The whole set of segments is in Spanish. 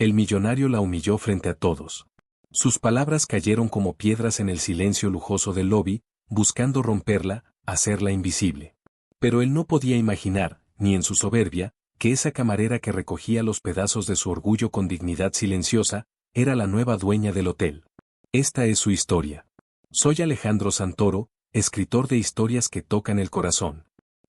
El millonario la humilló frente a todos. Sus palabras cayeron como piedras en el silencio lujoso del lobby, buscando romperla, hacerla invisible. Pero él no podía imaginar, ni en su soberbia, que esa camarera que recogía los pedazos de su orgullo con dignidad silenciosa, era la nueva dueña del hotel. Esta es su historia. Soy Alejandro Santoro, escritor de historias que tocan el corazón.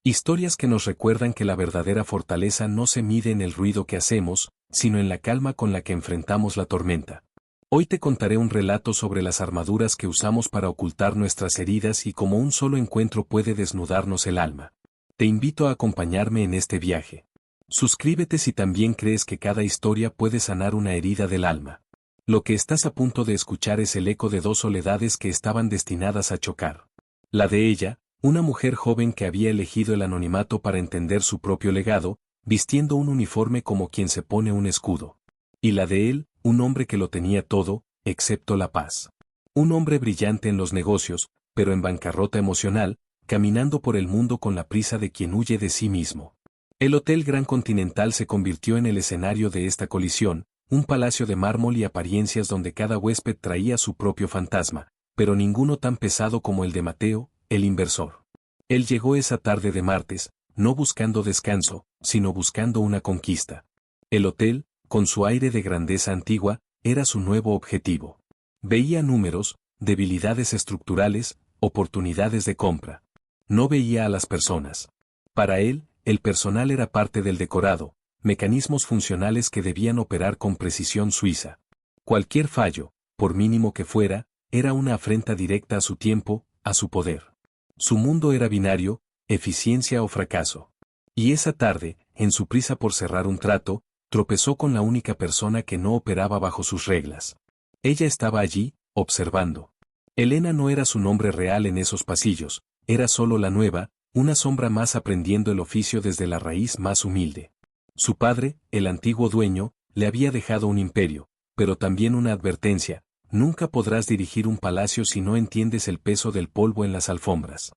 Historias que nos recuerdan que la verdadera fortaleza no se mide en el ruido que hacemos, sino en la calma con la que enfrentamos la tormenta. Hoy te contaré un relato sobre las armaduras que usamos para ocultar nuestras heridas y cómo un solo encuentro puede desnudarnos el alma. Te invito a acompañarme en este viaje. Suscríbete si también crees que cada historia puede sanar una herida del alma. Lo que estás a punto de escuchar es el eco de dos soledades que estaban destinadas a chocar. La de ella, una mujer joven que había elegido el anonimato para entender su propio legado, vistiendo un uniforme como quien se pone un escudo. Y la de él, un hombre que lo tenía todo, excepto la paz. Un hombre brillante en los negocios, pero en bancarrota emocional, caminando por el mundo con la prisa de quien huye de sí mismo. El Hotel Gran Continental se convirtió en el escenario de esta colisión, un palacio de mármol y apariencias donde cada huésped traía su propio fantasma, pero ninguno tan pesado como el de Mateo, el inversor. Él llegó esa tarde de martes, no buscando descanso, sino buscando una conquista. El hotel, con su aire de grandeza antigua, era su nuevo objetivo. Veía números, debilidades estructurales, oportunidades de compra. No veía a las personas. Para él, el personal era parte del decorado, mecanismos funcionales que debían operar con precisión suiza. Cualquier fallo, por mínimo que fuera, era una afrenta directa a su tiempo, a su poder. Su mundo era binario, eficiencia o fracaso. Y esa tarde, en su prisa por cerrar un trato, tropezó con la única persona que no operaba bajo sus reglas. Ella estaba allí, observando. Elena no era su nombre real en esos pasillos, era solo la nueva, una sombra más aprendiendo el oficio desde la raíz más humilde. Su padre, el antiguo dueño, le había dejado un imperio, pero también una advertencia: nunca podrás dirigir un palacio si no entiendes el peso del polvo en las alfombras.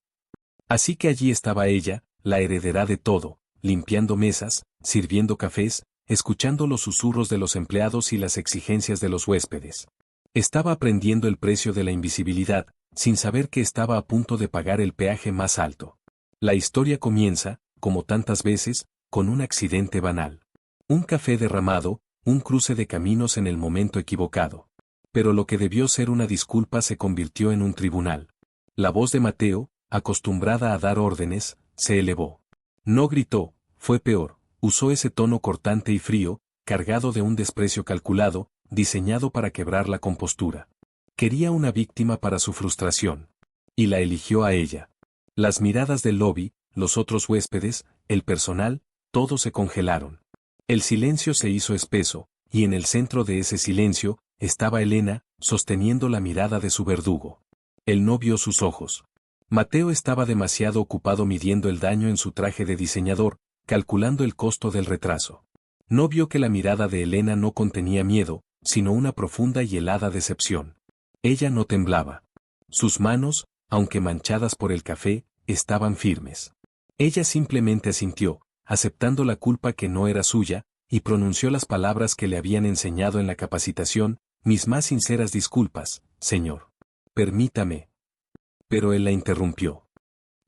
Así que allí estaba ella, la heredera de todo, limpiando mesas, sirviendo cafés, escuchando los susurros de los empleados y las exigencias de los huéspedes. Estaba aprendiendo el precio de la invisibilidad, sin saber que estaba a punto de pagar el peaje más alto. La historia comienza, como tantas veces, con un accidente banal. Un café derramado, un cruce de caminos en el momento equivocado. Pero lo que debió ser una disculpa se convirtió en un tribunal. La voz de Mateo, acostumbrada a dar órdenes, se elevó. No gritó, fue peor, usó ese tono cortante y frío, cargado de un desprecio calculado, diseñado para quebrar la compostura. Quería una víctima para su frustración. Y la eligió a ella. Las miradas del lobby, los otros huéspedes, el personal, todos se congelaron. El silencio se hizo espeso, y en el centro de ese silencio, estaba Elena, sosteniendo la mirada de su verdugo. Él no vio sus ojos. Mateo estaba demasiado ocupado midiendo el daño en su traje de diseñador, calculando el costo del retraso. No vio que la mirada de Elena no contenía miedo, sino una profunda y helada decepción. Ella no temblaba. Sus manos, aunque manchadas por el café, estaban firmes. Ella simplemente asintió, aceptando la culpa que no era suya, y pronunció las palabras que le habían enseñado en la capacitación: mis más sinceras disculpas, señor. Permítame. Pero él la interrumpió.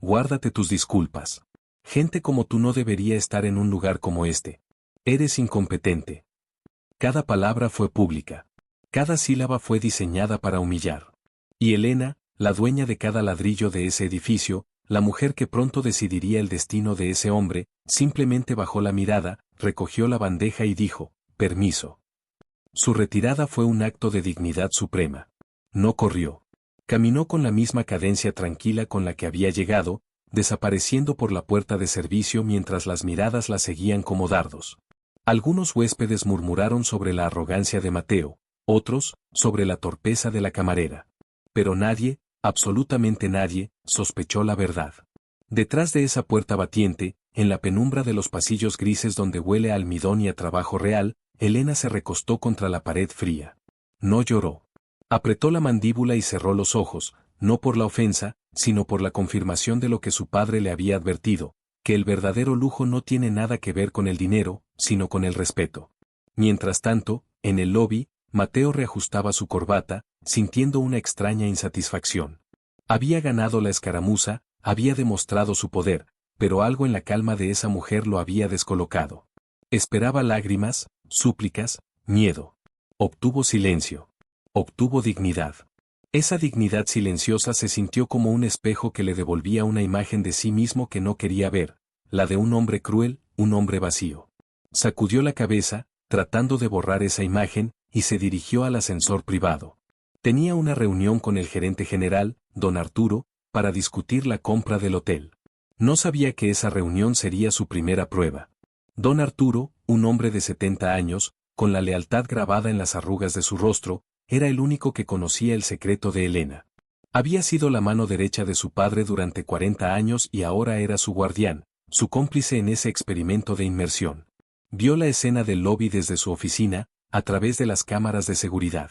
Guárdate tus disculpas. Gente como tú no debería estar en un lugar como este. Eres incompetente. Cada palabra fue pública. Cada sílaba fue diseñada para humillar. Y Elena, la dueña de cada ladrillo de ese edificio, la mujer que pronto decidiría el destino de ese hombre, simplemente bajó la mirada, recogió la bandeja y dijo: permiso. Su retirada fue un acto de dignidad suprema. No corrió. Caminó con la misma cadencia tranquila con la que había llegado, desapareciendo por la puerta de servicio mientras las miradas la seguían como dardos. Algunos huéspedes murmuraron sobre la arrogancia de Mateo, otros, sobre la torpeza de la camarera. Pero nadie, absolutamente nadie, sospechó la verdad. Detrás de esa puerta batiente, en la penumbra de los pasillos grises donde huele a almidón y a trabajo real, Elena se recostó contra la pared fría. No lloró. Apretó la mandíbula y cerró los ojos, no por la ofensa, sino por la confirmación de lo que su padre le había advertido, que el verdadero lujo no tiene nada que ver con el dinero, sino con el respeto. Mientras tanto, En el lobby, Mateo reajustaba su corbata, sintiendo una extraña insatisfacción. Había ganado la escaramuza, había demostrado su poder, pero algo en la calma de esa mujer lo había descolocado. Esperaba lágrimas, súplicas, miedo. Obtuvo silencio. Obtuvo dignidad. Esa dignidad silenciosa se sintió como un espejo que le devolvía una imagen de sí mismo que no quería ver, la de un hombre cruel, un hombre vacío. Sacudió la cabeza, tratando de borrar esa imagen, y se dirigió al ascensor privado. Tenía una reunión con el gerente general, don Arturo, para discutir la compra del hotel. No sabía que esa reunión sería su primera prueba. Don Arturo, un hombre de 70 años, con la lealtad grabada en las arrugas de su rostro, era el único que conocía el secreto de Elena. Había sido la mano derecha de su padre durante 40 años y ahora era su guardián, su cómplice en ese experimento de inmersión. Vio la escena del lobby desde su oficina, a través de las cámaras de seguridad.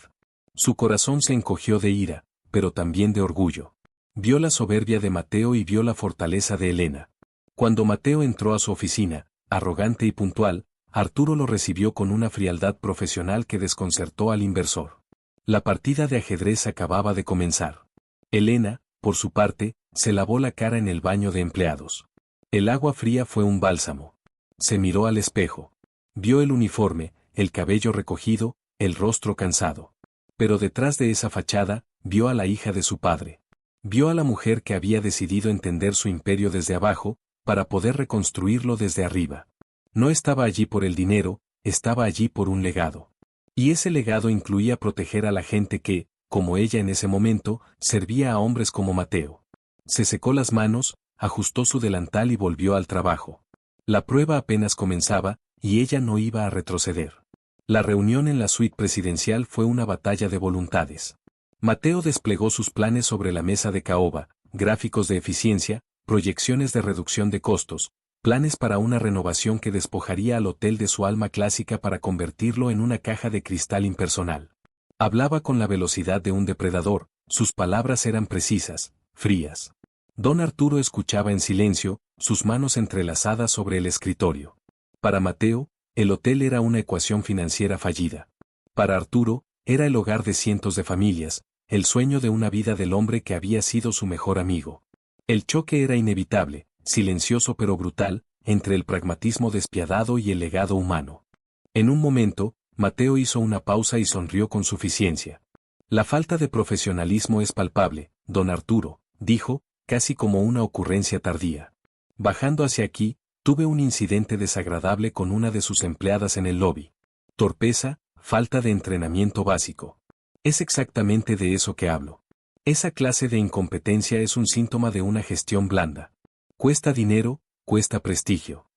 Su corazón se encogió de ira, pero también de orgullo. Vio la soberbia de Mateo y vio la fortaleza de Elena. Cuando Mateo entró a su oficina, arrogante y puntual, Arturo lo recibió con una frialdad profesional que desconcertó al inversor. La partida de ajedrez acababa de comenzar. Elena, por su parte, se lavó la cara en el baño de empleados. El agua fría fue un bálsamo. Se miró al espejo. Vio el uniforme, el cabello recogido, el rostro cansado. Pero detrás de esa fachada, vio a la hija de su padre. Vio a la mujer que había decidido entender su imperio desde abajo, para poder reconstruirlo desde arriba. No estaba allí por el dinero, estaba allí por un legado. Y ese legado incluía proteger a la gente que, como ella en ese momento, servía a hombres como Mateo. Se secó las manos, ajustó su delantal y volvió al trabajo. La prueba apenas comenzaba, y ella no iba a retroceder. La reunión en la suite presidencial fue una batalla de voluntades. Mateo desplegó sus planes sobre la mesa de caoba, gráficos de eficiencia, proyecciones de reducción de costos, planes para una renovación que despojaría al hotel de su alma clásica para convertirlo en una caja de cristal impersonal. Hablaba con la velocidad de un depredador, sus palabras eran precisas, frías. Don Arturo escuchaba en silencio, sus manos entrelazadas sobre el escritorio. Para Mateo, el hotel era una ecuación financiera fallida. Para Arturo, era el hogar de cientos de familias, el sueño de una vida del hombre que había sido su mejor amigo. El choque era inevitable, silencioso pero brutal, entre el pragmatismo despiadado y el legado humano. En un momento, Mateo hizo una pausa y sonrió con suficiencia. La falta de profesionalismo es palpable, don Arturo, dijo, casi como una ocurrencia tardía. Bajando hacia aquí, tuve un incidente desagradable con una de sus empleadas en el lobby. Torpeza, falta de entrenamiento básico. Es exactamente de eso que hablo. Esa clase de incompetencia es un síntoma de una gestión blanda. Cuesta dinero, cuesta prestigio.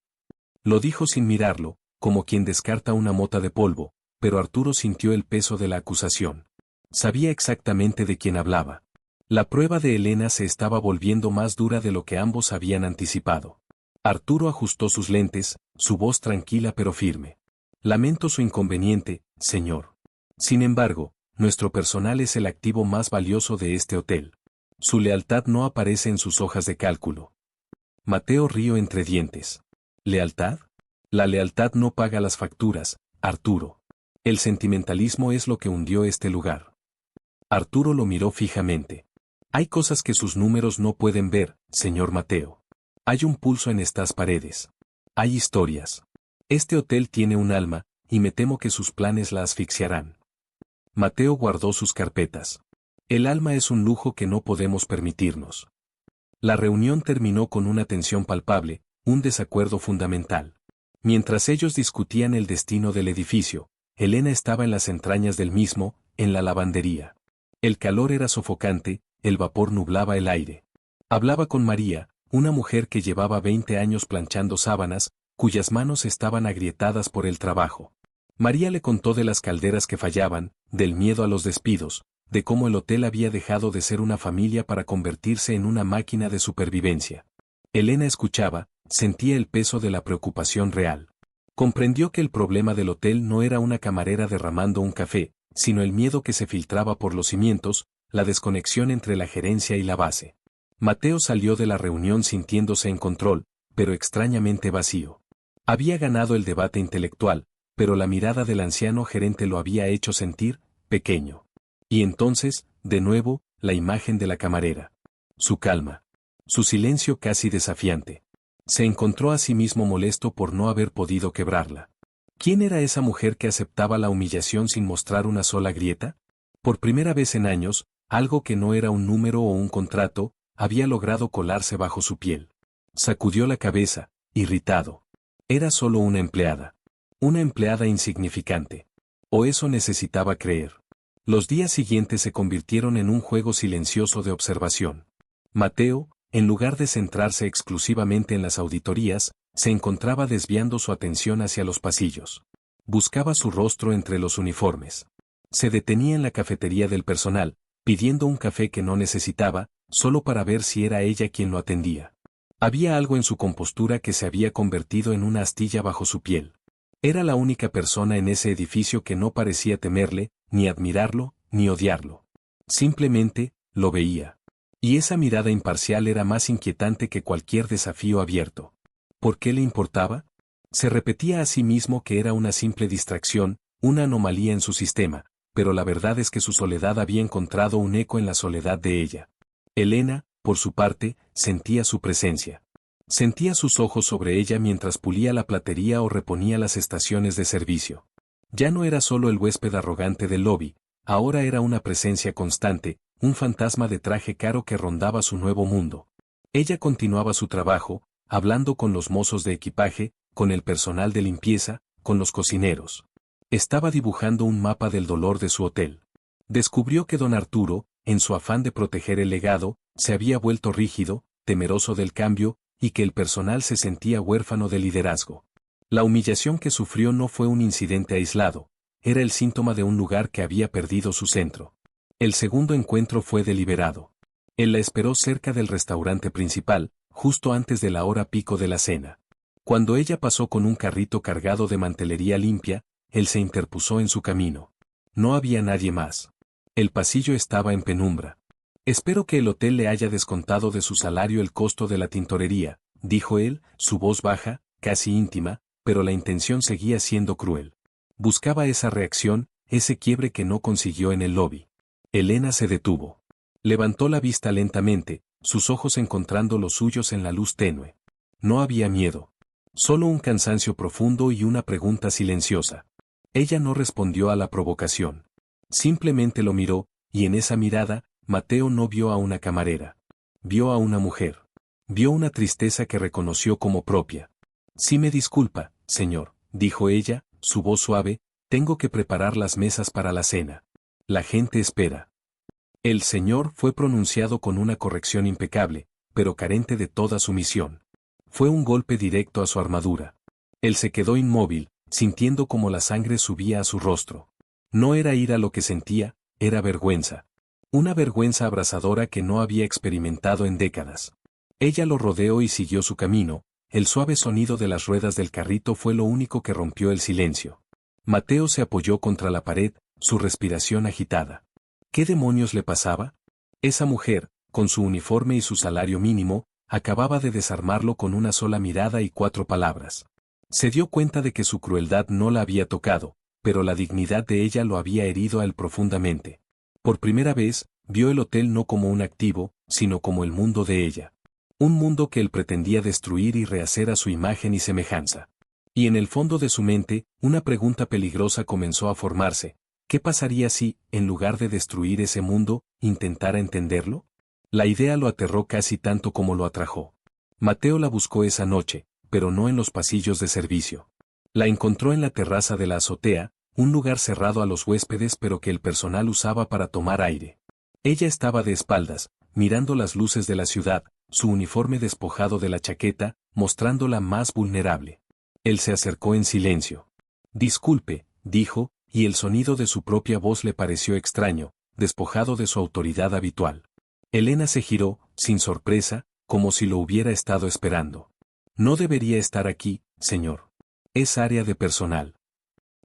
Lo dijo sin mirarlo, como quien descarta una mota de polvo, pero Arturo sintió el peso de la acusación. Sabía exactamente de quién hablaba. La prueba de Elena se estaba volviendo más dura de lo que ambos habían anticipado. Arturo ajustó sus lentes, su voz tranquila pero firme. Lamento su inconveniente, señor. Sin embargo, nuestro personal es el activo más valioso de este hotel. Su lealtad no aparece en sus hojas de cálculo. Mateo rió entre dientes. ¿Lealtad? La lealtad no paga las facturas, Arturo. El sentimentalismo es lo que hundió este lugar. Arturo lo miró fijamente. Hay cosas que sus números no pueden ver, señor Mateo. Hay un pulso en estas paredes. Hay historias. Este hotel tiene un alma, y me temo que sus planes la asfixiarán. Mateo guardó sus carpetas. El alma es un lujo que no podemos permitirnos. La reunión terminó con una tensión palpable, un desacuerdo fundamental. Mientras ellos discutían el destino del edificio, Elena estaba en las entrañas del mismo, en la lavandería. El calor era sofocante, el vapor nublaba el aire. Hablaba con María, una mujer que llevaba 20 años planchando sábanas, cuyas manos estaban agrietadas por el trabajo. María le contó de las calderas que fallaban, del miedo a los despidos, de cómo el hotel había dejado de ser una familia para convertirse en una máquina de supervivencia. Elena escuchaba, sentía el peso de la preocupación real. Comprendió que el problema del hotel no era una camarera derramando un café, sino el miedo que se filtraba por los cimientos, la desconexión entre la gerencia y la base. Mateo salió de la reunión sintiéndose en control, pero extrañamente vacío. Había ganado el debate intelectual, pero la mirada del anciano gerente lo había hecho sentir pequeño. Y entonces, de nuevo, la imagen de la camarera. Su calma. Su silencio casi desafiante. Se encontró a sí mismo molesto por no haber podido quebrarla. ¿Quién era esa mujer que aceptaba la humillación sin mostrar una sola grieta? Por primera vez en años, algo que no era un número o un contrato, había logrado colarse bajo su piel. Sacudió la cabeza, irritado. Era solo una empleada. Una empleada insignificante. O eso necesitaba creer. Los días siguientes se convirtieron en un juego silencioso de observación. Mateo, en lugar de centrarse exclusivamente en las auditorías, se encontraba desviando su atención hacia los pasillos. Buscaba su rostro entre los uniformes. Se detenía en la cafetería del personal, pidiendo un café que no necesitaba, solo para ver si era ella quien lo atendía. Había algo en su compostura que se había convertido en una astilla bajo su piel. Era la única persona en ese edificio que no parecía temerle, ni admirarlo, ni odiarlo. Simplemente, lo veía. Y esa mirada imparcial era más inquietante que cualquier desafío abierto. ¿Por qué le importaba? Se repetía a sí mismo que era una simple distracción, una anomalía en su sistema, pero la verdad es que su soledad había encontrado un eco en la soledad de ella. Elena, por su parte, sentía su presencia. Sentía sus ojos sobre ella mientras pulía la platería o reponía las estaciones de servicio. Ya no era solo el huésped arrogante del lobby, ahora era una presencia constante, un fantasma de traje caro que rondaba su nuevo mundo. Ella continuaba su trabajo, hablando con los mozos de equipaje, con el personal de limpieza, con los cocineros. Estaba dibujando un mapa del dolor de su hotel. Descubrió que don Arturo, en su afán de proteger el legado, se había vuelto rígido, temeroso del cambio, y que el personal se sentía huérfano de liderazgo. La humillación que sufrió no fue un incidente aislado, era el síntoma de un lugar que había perdido su centro. El segundo encuentro fue deliberado. Él la esperó cerca del restaurante principal, justo antes de la hora pico de la cena. Cuando ella pasó con un carrito cargado de mantelería limpia, él se interpuso en su camino. No había nadie más. El pasillo estaba en penumbra. Espero que el hotel le haya descontado de su salario el costo de la tintorería, dijo él, su voz baja, casi íntima, pero la intención seguía siendo cruel. Buscaba esa reacción, ese quiebre que no consiguió en el lobby. Elena se detuvo. Levantó la vista lentamente, sus ojos encontrando los suyos en la luz tenue. No había miedo. Solo un cansancio profundo y una pregunta silenciosa. Ella no respondió a la provocación. Simplemente lo miró, y en esa mirada, Mateo no vio a una camarera. Vio a una mujer. Vio una tristeza que reconoció como propia. Sí me disculpa, señor, dijo ella, su voz suave, tengo que preparar las mesas para la cena. La gente espera. El señor fue pronunciado con una corrección impecable, pero carente de toda sumisión. Fue un golpe directo a su armadura. Él se quedó inmóvil, sintiendo como la sangre subía a su rostro. No era ira lo que sentía, era vergüenza. Una vergüenza abrasadora que no había experimentado en décadas. Ella lo rodeó y siguió su camino, el suave sonido de las ruedas del carrito fue lo único que rompió el silencio. Mateo se apoyó contra la pared, su respiración agitada. ¿Qué demonios le pasaba? Esa mujer, con su uniforme y su salario mínimo, acababa de desarmarlo con una sola mirada y 4 palabras. Se dio cuenta de que su crueldad no la había tocado, pero la dignidad de ella lo había herido a él profundamente. Por primera vez, vio el hotel no como un activo, sino como el mundo de ella. Un mundo que él pretendía destruir y rehacer a su imagen y semejanza. Y en el fondo de su mente, una pregunta peligrosa comenzó a formarse. ¿Qué pasaría si, en lugar de destruir ese mundo, intentara entenderlo? La idea lo aterró casi tanto como lo atrajo. Mateo la buscó esa noche, pero no en los pasillos de servicio. La encontró en la terraza de la azotea, un lugar cerrado a los huéspedes pero que el personal usaba para tomar aire. Ella estaba de espaldas, mirando las luces de la ciudad, su uniforme despojado de la chaqueta, mostrándola más vulnerable. Él se acercó en silencio. Disculpe, dijo, y el sonido de su propia voz le pareció extraño, despojado de su autoridad habitual. Elena se giró, sin sorpresa, como si lo hubiera estado esperando. No debería estar aquí, señor. Es área de personal.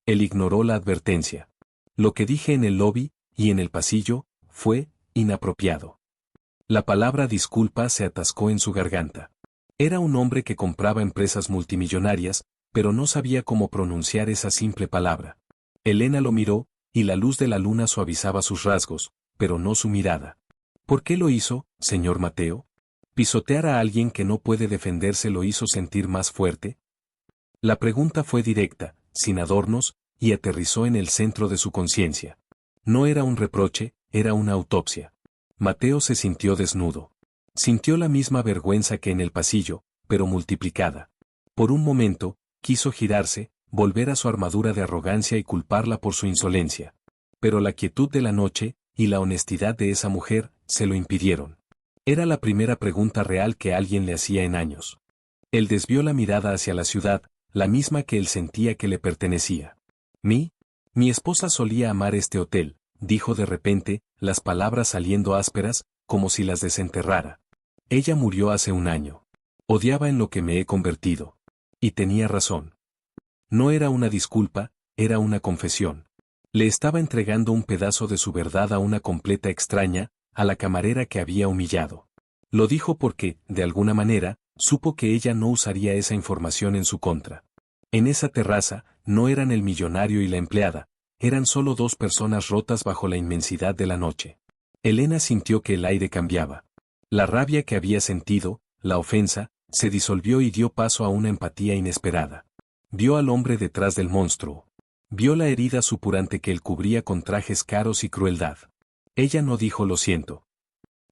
Él ignoró la advertencia. Lo que dije en el lobby, y en el pasillo, fue inapropiado. La palabra disculpa se atascó en su garganta. Era un hombre que compraba empresas multimillonarias, pero no sabía cómo pronunciar esa simple palabra. Elena lo miró, y la luz de la luna suavizaba sus rasgos, pero no su mirada. ¿Por qué lo hizo, señor Mateo? ¿Pisotear a alguien que no puede defenderse lo hizo sentir más fuerte? La pregunta fue directa, sin adornos, y aterrizó en el centro de su conciencia. No era un reproche, era una autopsia. Mateo se sintió desnudo. Sintió la misma vergüenza que en el pasillo, pero multiplicada. Por un momento, quiso girarse, volver a su armadura de arrogancia y culparla por su insolencia. Pero la quietud de la noche, y la honestidad de esa mujer, se lo impidieron. Era la primera pregunta real que alguien le hacía en años. Él desvió la mirada hacia la ciudad, la misma que él sentía que le pertenecía. Mi esposa solía amar este hotel, dijo de repente, las palabras saliendo ásperas, como si las desenterrara. Ella murió hace un año. Odiaba en lo que me he convertido. Y tenía razón. No era una disculpa, era una confesión. Le estaba entregando un pedazo de su verdad a una completa extraña, a la camarera que había humillado. Lo dijo porque, de alguna manera, supo que ella no usaría esa información en su contra. En esa terraza, no eran el millonario y la empleada, eran solo dos personas rotas bajo la inmensidad de la noche. Elena sintió que el aire cambiaba. La rabia que había sentido, la ofensa, se disolvió y dio paso a una empatía inesperada. Vio al hombre detrás del monstruo. Vio la herida supurante que él cubría con trajes caros y crueldad. Ella no dijo lo siento.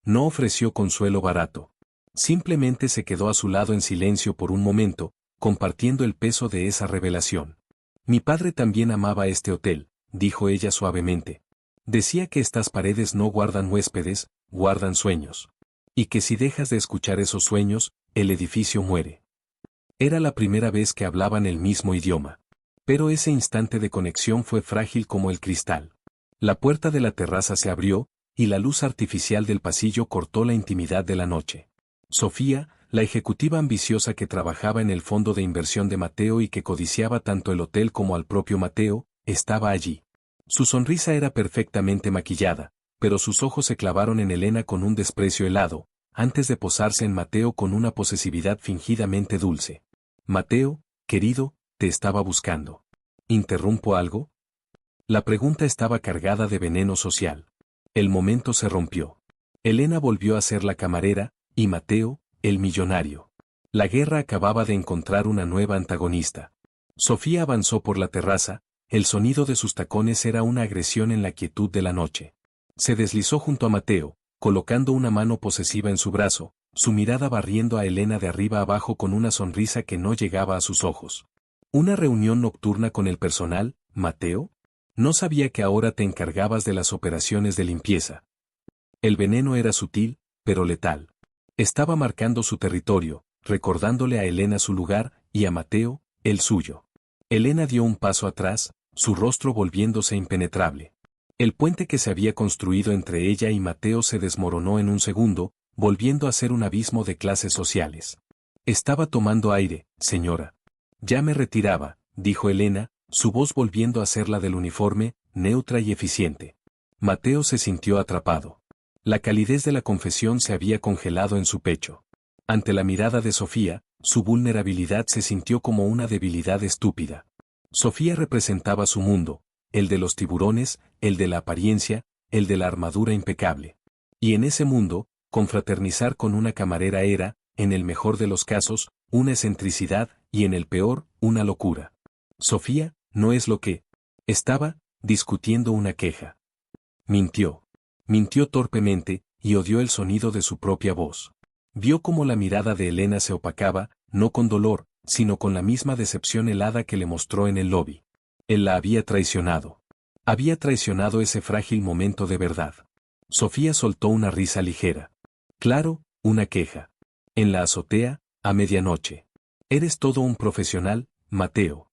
No ofreció consuelo barato. Simplemente se quedó a su lado en silencio por un momento, compartiendo el peso de esa revelación. Mi padre también amaba este hotel, dijo ella suavemente. Decía que estas paredes no guardan huéspedes, guardan sueños. Y que si dejas de escuchar esos sueños, el edificio muere. Era la primera vez que hablaban el mismo idioma. Pero ese instante de conexión fue frágil como el cristal. La puerta de la terraza se abrió, y la luz artificial del pasillo cortó la intimidad de la noche. Sofía, la ejecutiva ambiciosa que trabajaba en el fondo de inversión de Mateo y que codiciaba tanto el hotel como al propio Mateo, estaba allí. Su sonrisa era perfectamente maquillada, pero sus ojos se clavaron en Elena con un desprecio helado, antes de posarse en Mateo con una posesividad fingidamente dulce. Mateo, querido, te estaba buscando. ¿Interrumpo algo? La pregunta estaba cargada de veneno social. El momento se rompió. Elena volvió a ser la camarera, y Mateo, el millonario. La guerra acababa de encontrar una nueva antagonista. Sofía avanzó por la terraza, el sonido de sus tacones era una agresión en la quietud de la noche. Se deslizó junto a Mateo, colocando una mano posesiva en su brazo, su mirada barriendo a Elena de arriba abajo con una sonrisa que no llegaba a sus ojos. ¿Una reunión nocturna con el personal, Mateo? No sabía que ahora te encargabas de las operaciones de limpieza. El veneno era sutil, pero letal. Estaba marcando su territorio, recordándole a Elena su lugar, y a Mateo, el suyo. Elena dio un paso atrás, su rostro volviéndose impenetrable. El puente que se había construido entre ella y Mateo se desmoronó en un segundo, volviendo a ser un abismo de clases sociales. Estaba tomando aire, señora. Ya me retiraba, dijo Elena, su voz volviendo a ser la del uniforme, neutra y eficiente. Mateo se sintió atrapado. La calidez de la confesión se había congelado en su pecho. Ante la mirada de Sofía, su vulnerabilidad se sintió como una debilidad estúpida. Sofía representaba su mundo, el de los tiburones, el de la apariencia, el de la armadura impecable. Y en ese mundo, confraternizar con una camarera era, en el mejor de los casos, una excentricidad, y en el peor, una locura. Sofía, no es lo que estaba discutiendo una queja. Mintió. Mintió torpemente, y odió el sonido de su propia voz. Vio cómo la mirada de Elena se opacaba, no con dolor, sino con la misma decepción helada que le mostró en el lobby. Él la había traicionado. Había traicionado ese frágil momento de verdad. Sofía soltó una risa ligera. Claro, una queja. En la azotea, a medianoche. Eres todo un profesional, Mateo.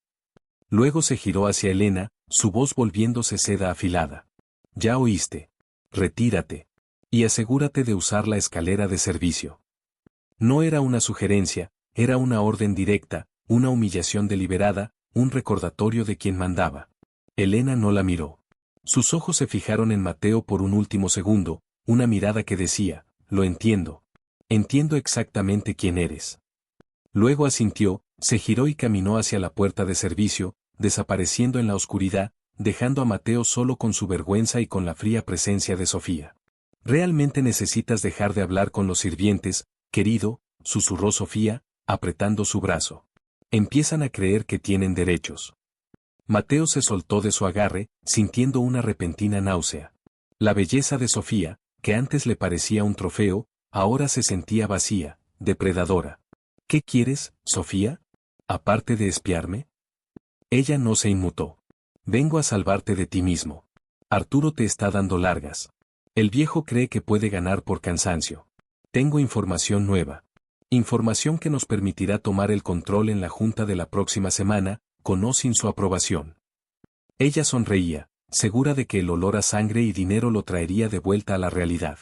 Luego se giró hacia Elena, su voz volviéndose seda afilada. Ya oíste. Retírate. Y asegúrate de usar la escalera de servicio. No era una sugerencia, era una orden directa, una humillación deliberada, un recordatorio de quien mandaba. Elena no la miró. Sus ojos se fijaron en Mateo por un último segundo, una mirada que decía, lo entiendo. Entiendo exactamente quién eres. Luego asintió, Se giró y caminó hacia la puerta de servicio, desapareciendo en la oscuridad, dejando a Mateo solo con su vergüenza y con la fría presencia de Sofía. «Realmente necesitas dejar de hablar con los sirvientes, querido», susurró Sofía, apretando su brazo. «Empiezan a creer que tienen derechos». Mateo se soltó de su agarre, sintiendo una repentina náusea. La belleza de Sofía, que antes le parecía un trofeo, ahora se sentía vacía, depredadora. «¿Qué quieres, Sofía? Aparte de espiarme». Ella no se inmutó. «Vengo a salvarte de ti mismo. Arturo te está dando largas. El viejo cree que puede ganar por cansancio. Tengo información nueva. Información que nos permitirá tomar el control en la junta de la próxima semana, con o sin su aprobación». Ella sonreía, segura de que el olor a sangre y dinero lo traería de vuelta a la realidad.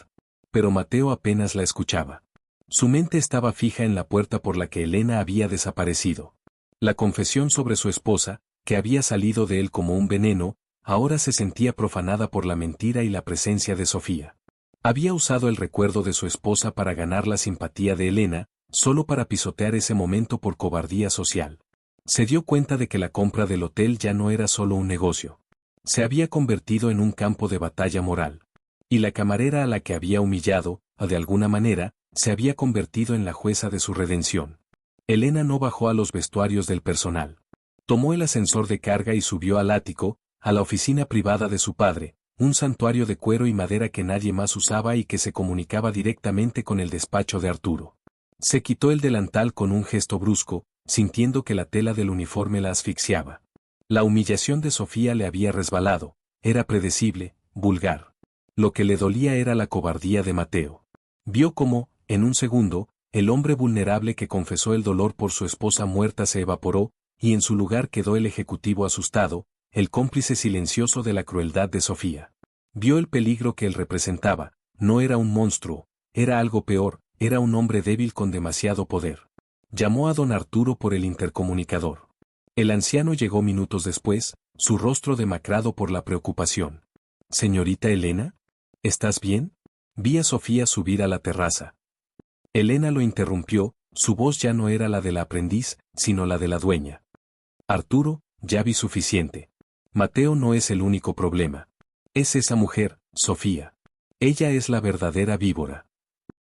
Pero Mateo apenas la escuchaba. Su mente estaba fija en la puerta por la que Elena había desaparecido. La confesión sobre su esposa, que había salido de él como un veneno, ahora se sentía profanada por la mentira y la presencia de Sofía. Había usado el recuerdo de su esposa para ganar la simpatía de Elena, solo para pisotear ese momento por cobardía social. Se dio cuenta de que la compra del hotel ya no era solo un negocio. Se había convertido en un campo de batalla moral. Y la camarera a la que había humillado, de alguna manera, se había convertido en la jueza de su redención. Elena no bajó a los vestuarios del personal. Tomó el ascensor de carga y subió al ático, a la oficina privada de su padre, un santuario de cuero y madera que nadie más usaba y que se comunicaba directamente con el despacho de Arturo. Se quitó el delantal con un gesto brusco, sintiendo que la tela del uniforme la asfixiaba. La humillación de Sofía le había resbalado, era predecible, vulgar. Lo que le dolía era la cobardía de Mateo. Vio cómo, en un segundo, el hombre vulnerable que confesó el dolor por su esposa muerta se evaporó, y en su lugar quedó el ejecutivo asustado, el cómplice silencioso de la crueldad de Sofía. Vio el peligro que él representaba, no era un monstruo, era algo peor, era un hombre débil con demasiado poder. Llamó a don Arturo por el intercomunicador. El anciano llegó minutos después, su rostro demacrado por la preocupación. «Señorita Elena, ¿estás bien?». Vi a Sofía subir a la terraza. Elena lo interrumpió, su voz ya no era la de la aprendiz, sino la de la dueña. «Arturo, ya vi suficiente. Mateo no es el único problema. Es esa mujer, Sofía. Ella es la verdadera víbora».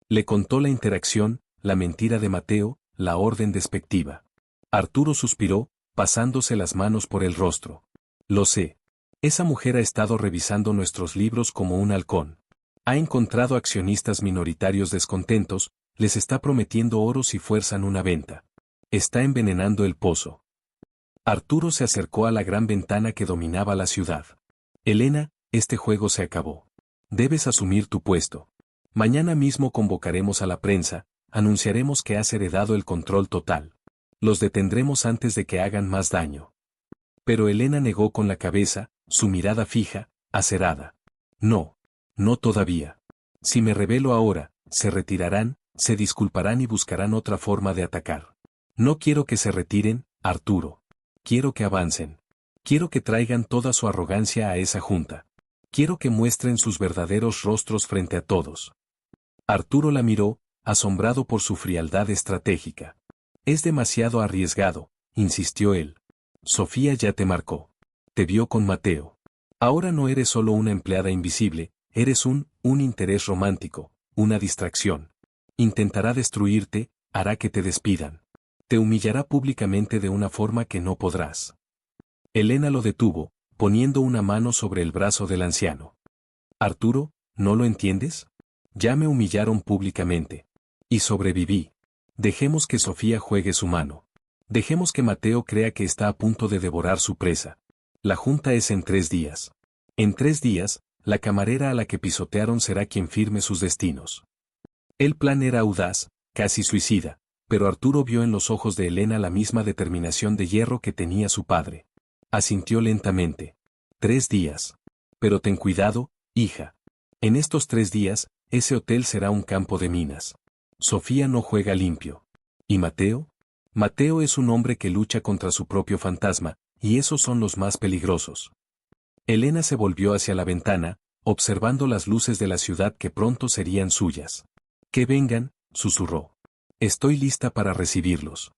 Le contó la interacción, la mentira de Mateo, la orden despectiva. Arturo suspiró, pasándose las manos por el rostro. «Lo sé. Esa mujer ha estado revisando nuestros libros como un halcón. Ha encontrado accionistas minoritarios descontentos, les está prometiendo oro si fuerzan una venta. Está envenenando el pozo». Arturo se acercó a la gran ventana que dominaba la ciudad. «Elena, este juego se acabó. Debes asumir tu puesto. Mañana mismo convocaremos a la prensa, anunciaremos que has heredado el control total. Los detendremos antes de que hagan más daño». Pero Elena negó con la cabeza, su mirada fija, acerada. «No. No todavía. Si me rebelo ahora, se retirarán, se disculparán y buscarán otra forma de atacar. No quiero que se retiren, Arturo. Quiero que avancen. Quiero que traigan toda su arrogancia a esa junta. Quiero que muestren sus verdaderos rostros frente a todos». Arturo la miró, asombrado por su frialdad estratégica. «Es demasiado arriesgado», insistió él. «Sofía ya te marcó. Te vio con Mateo. Ahora no eres solo una empleada invisible, eres un interés romántico, una distracción. Intentará destruirte, hará que te despidan. Te humillará públicamente de una forma que no podrás». Elena lo detuvo, poniendo una mano sobre el brazo del anciano. «Arturo, ¿no lo entiendes? Ya me humillaron públicamente. Y sobreviví. Dejemos que Sofía juegue su mano. Dejemos que Mateo crea que está a punto de devorar su presa. La junta es en 3 días. En 3 días, la camarera a la que pisotearon será quien firme sus destinos». El plan era audaz, casi suicida, pero Arturo vio en los ojos de Elena la misma determinación de hierro que tenía su padre. Asintió lentamente. 3 días. Pero ten cuidado, hija. En estos 3 días, ese hotel será un campo de minas. Sofía no juega limpio. ¿Y Mateo? Mateo es un hombre que lucha contra su propio fantasma, y esos son los más peligrosos. Elena se volvió hacia la ventana, observando las luces de la ciudad que pronto serían suyas. «Que vengan», susurró. «Estoy lista para recibirlos».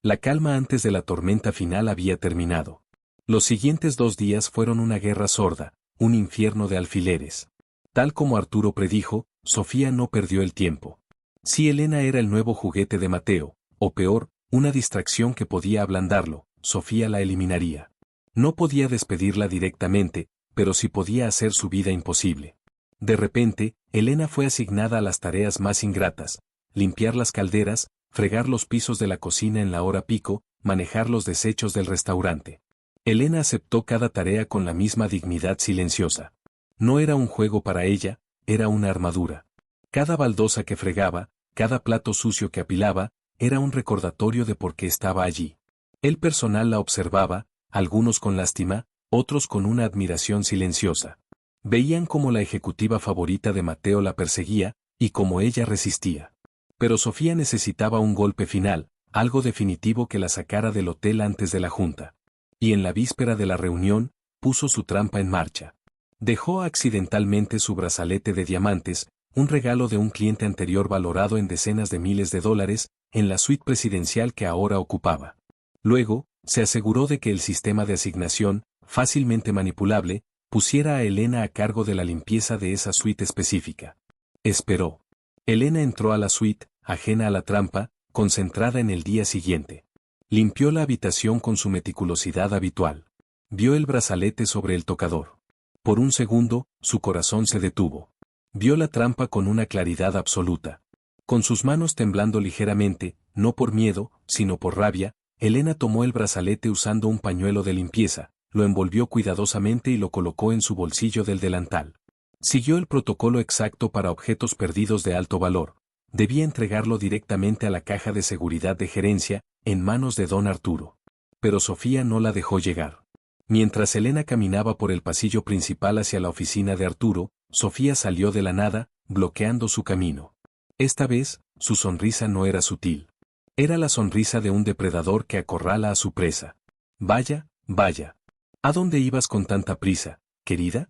La calma antes de la tormenta final había terminado. Los siguientes 2 días fueron una guerra sorda, un infierno de alfileres. Tal como Arturo predijo, Sofía no perdió el tiempo. Si Elena era el nuevo juguete de Mateo, o peor, una distracción que podía ablandarlo, Sofía la eliminaría. No podía despedirla directamente, pero sí podía hacer su vida imposible. De repente, Elena fue asignada a las tareas más ingratas: limpiar las calderas, fregar los pisos de la cocina en la hora pico, manejar los desechos del restaurante. Elena aceptó cada tarea con la misma dignidad silenciosa. No era un juego para ella, era una armadura. Cada baldosa que fregaba, cada plato sucio que apilaba, era un recordatorio de por qué estaba allí. El personal la observaba, algunos con lástima, otros con una admiración silenciosa. Veían cómo la ejecutiva favorita de Mateo la perseguía, y cómo ella resistía. Pero Sofía necesitaba un golpe final, algo definitivo que la sacara del hotel antes de la junta. Y en la víspera de la reunión, puso su trampa en marcha. Dejó accidentalmente su brazalete de diamantes, un regalo de un cliente anterior valorado en decenas de miles de dólares, en la suite presidencial que ahora ocupaba. Luego, se aseguró de que el sistema de asignación, fácilmente manipulable, pusiera a Elena a cargo de la limpieza de esa suite específica. Esperó. Elena entró a la suite, ajena a la trampa, concentrada en el día siguiente. Limpió la habitación con su meticulosidad habitual. Vio el brazalete sobre el tocador. Por un segundo, su corazón se detuvo. Vio la trampa con una claridad absoluta. Con sus manos temblando ligeramente, no por miedo, sino por rabia, Elena tomó el brazalete usando un pañuelo de limpieza, lo envolvió cuidadosamente y lo colocó en su bolsillo del delantal. Siguió el protocolo exacto para objetos perdidos de alto valor. Debía entregarlo directamente a la caja de seguridad de gerencia, en manos de don Arturo. Pero Sofía no la dejó llegar. Mientras Elena caminaba por el pasillo principal hacia la oficina de Arturo, Sofía salió de la nada, bloqueando su camino. Esta vez, su sonrisa no era sutil. Era la sonrisa de un depredador que acorrala a su presa. Vaya, vaya. ¿A dónde ibas con tanta prisa, querida?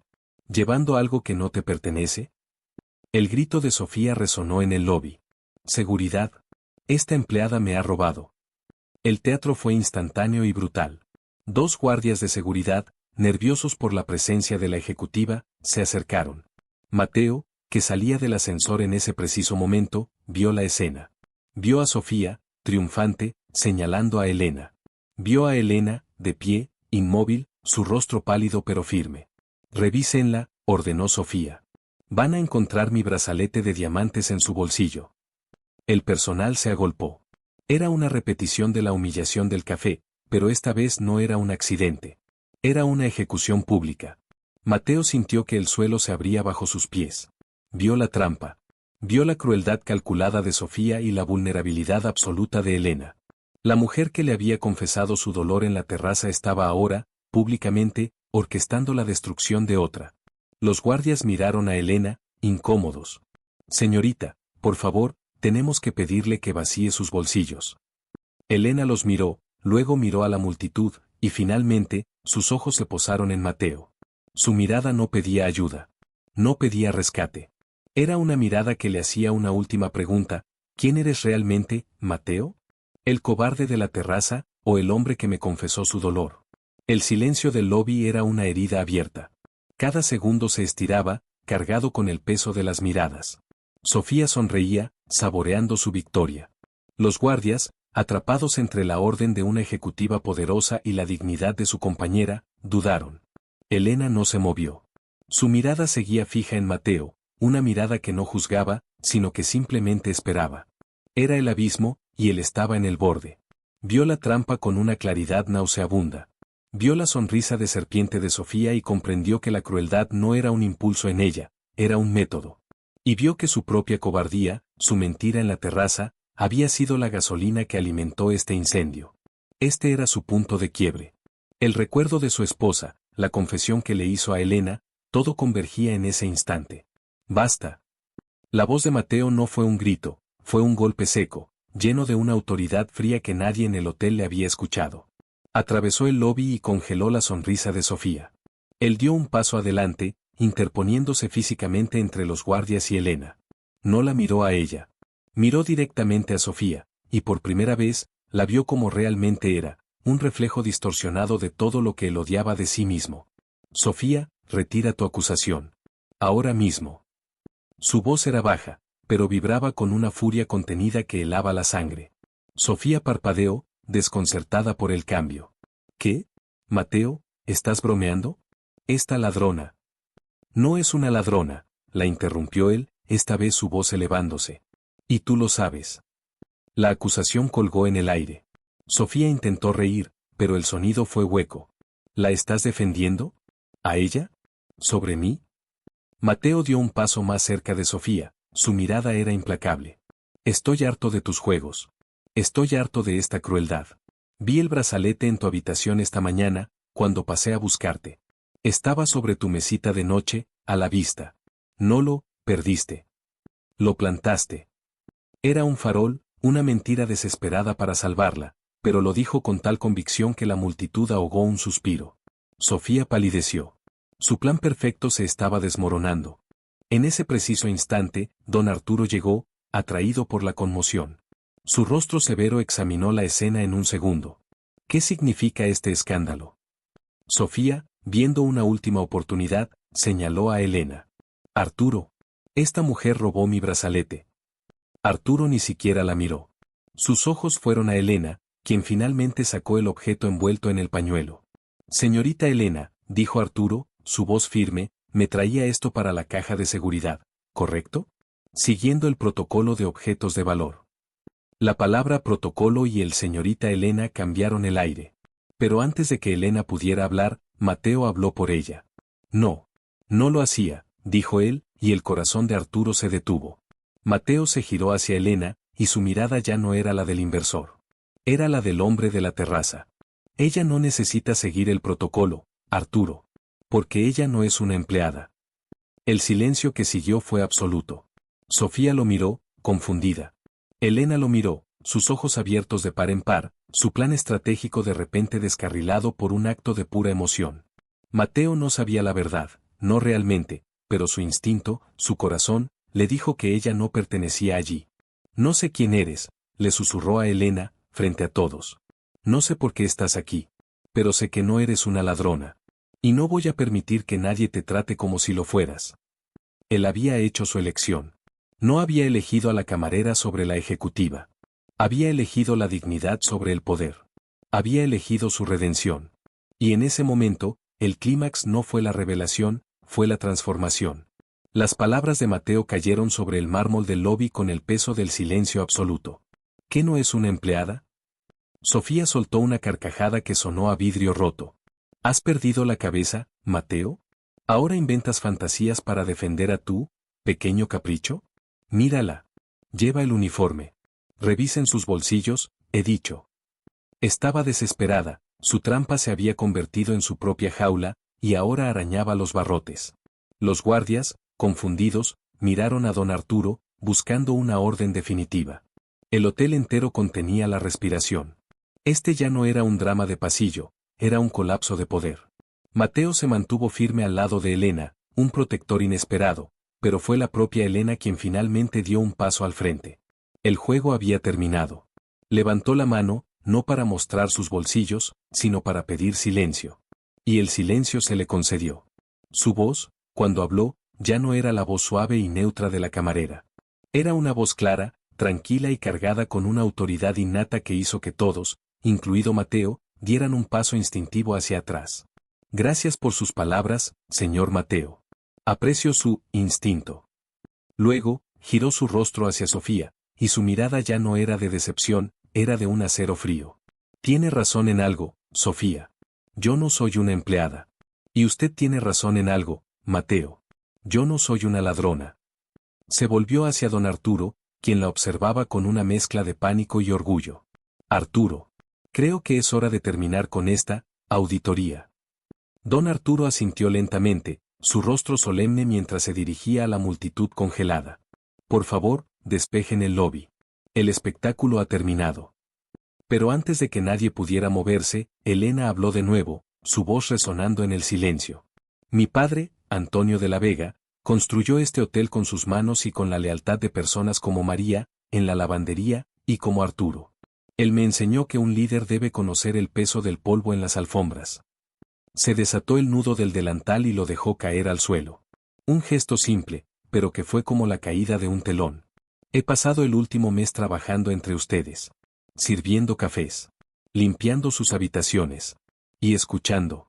¿Llevando algo que no te pertenece? El grito de Sofía resonó en el lobby. Seguridad. Esta empleada me ha robado. El teatro fue instantáneo y brutal. 2 guardias de seguridad, nerviosos por la presencia de la ejecutiva, se acercaron. Mateo, que salía del ascensor en ese preciso momento, vio la escena. Vio a Sofía, triunfante, señalando a Elena. Vio a Elena, de pie, inmóvil, su rostro pálido pero firme. Revísenla, ordenó Sofía. Van a encontrar mi brazalete de diamantes en su bolsillo. El personal se agolpó. Era una repetición de la humillación del café, pero esta vez no era un accidente. Era una ejecución pública. Mateo sintió que el suelo se abría bajo sus pies. Vio la trampa. Vio la crueldad calculada de Sofía y la vulnerabilidad absoluta de Elena. La mujer que le había confesado su dolor en la terraza estaba ahora, públicamente, orquestando la destrucción de otra. Los guardias miraron a Elena, incómodos. Señorita, por favor, tenemos que pedirle que vacíe sus bolsillos. Elena los miró, luego miró a la multitud, y finalmente, sus ojos se posaron en Mateo. Su mirada no pedía ayuda. No pedía rescate. Era una mirada que le hacía una última pregunta: ¿quién eres realmente, Mateo? ¿El cobarde de la terraza, o el hombre que me confesó su dolor? El silencio del lobby era una herida abierta. Cada segundo se estiraba, cargado con el peso de las miradas. Sofía sonreía, saboreando su victoria. Los guardias, atrapados entre la orden de una ejecutiva poderosa y la dignidad de su compañera, dudaron. Elena no se movió. Su mirada seguía fija en Mateo, una mirada que no juzgaba, sino que simplemente esperaba. Era el abismo, y él estaba en el borde. Vio la trampa con una claridad nauseabunda. Vio la sonrisa de serpiente de Sofía y comprendió que la crueldad no era un impulso en ella, era un método. Y vio que su propia cobardía, su mentira en la terraza, había sido la gasolina que alimentó este incendio. Este era su punto de quiebre. El recuerdo de su esposa, la confesión que le hizo a Elena, todo convergía en ese instante. ¡Basta! La voz de Mateo no fue un grito, fue un golpe seco, lleno de una autoridad fría que nadie en el hotel le había escuchado. Atravesó el lobby y congeló la sonrisa de Sofía. Él dio un paso adelante, interponiéndose físicamente entre los guardias y Elena. No la miró a ella. Miró directamente a Sofía, y por primera vez, la vio como realmente era, un reflejo distorsionado de todo lo que él odiaba de sí mismo. Sofía, retira tu acusación. Ahora mismo. Su voz era baja, pero vibraba con una furia contenida que helaba la sangre. Sofía parpadeó, desconcertada por el cambio. ¿Qué? Mateo, ¿estás bromeando? Esta ladrona. No es una ladrona, la interrumpió él, esta vez su voz elevándose. Y tú lo sabes. La acusación colgó en el aire. Sofía intentó reír, pero el sonido fue hueco. ¿La estás defendiendo? ¿A ella? ¿Sobre mí? Mateo dio un paso más cerca de Sofía, su mirada era implacable. Estoy harto de tus juegos. Estoy harto de esta crueldad. Vi el brazalete en tu habitación esta mañana, cuando pasé a buscarte. Estaba sobre tu mesita de noche, a la vista. No lo perdiste. Lo plantaste. Era un farol, una mentira desesperada para salvarla, pero lo dijo con tal convicción que la multitud ahogó un suspiro. Sofía palideció. Su plan perfecto se estaba desmoronando. En ese preciso instante, don Arturo llegó, atraído por la conmoción. Su rostro severo examinó la escena en un segundo. ¿Qué significa este escándalo? Sofía, viendo una última oportunidad, señaló a Elena. Arturo. Esta mujer robó mi brazalete. Arturo ni siquiera la miró. Sus ojos fueron a Elena, quien finalmente sacó el objeto envuelto en el pañuelo. Señorita Elena, dijo Arturo, su voz firme, me traía esto para la caja de seguridad, ¿correcto? Siguiendo el protocolo de objetos de valor. La palabra protocolo y el señorita Elena cambiaron el aire. Pero antes de que Elena pudiera hablar, Mateo habló por ella. No. No lo hacía, dijo él, y el corazón de Arturo se detuvo. Mateo se giró hacia Elena, y su mirada ya no era la del inversor. Era la del hombre de la terraza. Ella no necesita seguir el protocolo, Arturo. Porque ella no es una empleada. El silencio que siguió fue absoluto. Sofía lo miró, confundida. Elena lo miró, sus ojos abiertos de par en par, su plan estratégico de repente descarrilado por un acto de pura emoción. Mateo no sabía la verdad, no realmente, pero su instinto, su corazón, le dijo que ella no pertenecía allí. No sé quién eres, le susurró a Elena, frente a todos. No sé por qué estás aquí. Pero sé que no eres una ladrona. Y no voy a permitir que nadie te trate como si lo fueras. Él había hecho su elección. No había elegido a la camarera sobre la ejecutiva. Había elegido la dignidad sobre el poder. Había elegido su redención. Y en ese momento, el clímax no fue la revelación, fue la transformación. Las palabras de Mateo cayeron sobre el mármol del lobby con el peso del silencio absoluto. ¿Qué no es una empleada? Sofía soltó una carcajada que sonó a vidrio roto. ¿Has perdido la cabeza, Mateo? ¿Ahora inventas fantasías para defender a tú, pequeño capricho? Mírala. Lleva el uniforme. Revisen sus bolsillos, he dicho. Estaba desesperada, su trampa se había convertido en su propia jaula, y ahora arañaba los barrotes. Los guardias, confundidos, miraron a don Arturo, buscando una orden definitiva. El hotel entero contenía la respiración. Este ya no era un drama de pasillo, era un colapso de poder. Mateo se mantuvo firme al lado de Elena, un protector inesperado, pero fue la propia Elena quien finalmente dio un paso al frente. El juego había terminado. Levantó la mano, no para mostrar sus bolsillos, sino para pedir silencio. Y el silencio se le concedió. Su voz, cuando habló, ya no era la voz suave y neutra de la camarera. Era una voz clara, tranquila y cargada con una autoridad innata que hizo que todos, incluido Mateo, dieran un paso instintivo hacia atrás. Gracias por sus palabras, señor Mateo. Aprecio su instinto. Luego, giró su rostro hacia Sofía, y su mirada ya no era de decepción, era de un acero frío. Tiene razón en algo, Sofía. Yo no soy una empleada. Y usted tiene razón en algo, Mateo. Yo no soy una ladrona. Se volvió hacia don Arturo, quien la observaba con una mezcla de pánico y orgullo. Arturo. Creo que es hora de terminar con esta auditoría. Don Arturo asintió lentamente, su rostro solemne mientras se dirigía a la multitud congelada. Por favor, despejen el lobby. El espectáculo ha terminado. Pero antes de que nadie pudiera moverse, Elena habló de nuevo, su voz resonando en el silencio. Mi padre, Antonio de la Vega, construyó este hotel con sus manos y con la lealtad de personas como María, en la lavandería, y como Arturo. Él me enseñó que un líder debe conocer el peso del polvo en las alfombras. Se desató el nudo del delantal y lo dejó caer al suelo. Un gesto simple, pero que fue como la caída de un telón. He pasado el último mes trabajando entre ustedes, sirviendo cafés, limpiando sus habitaciones y escuchando.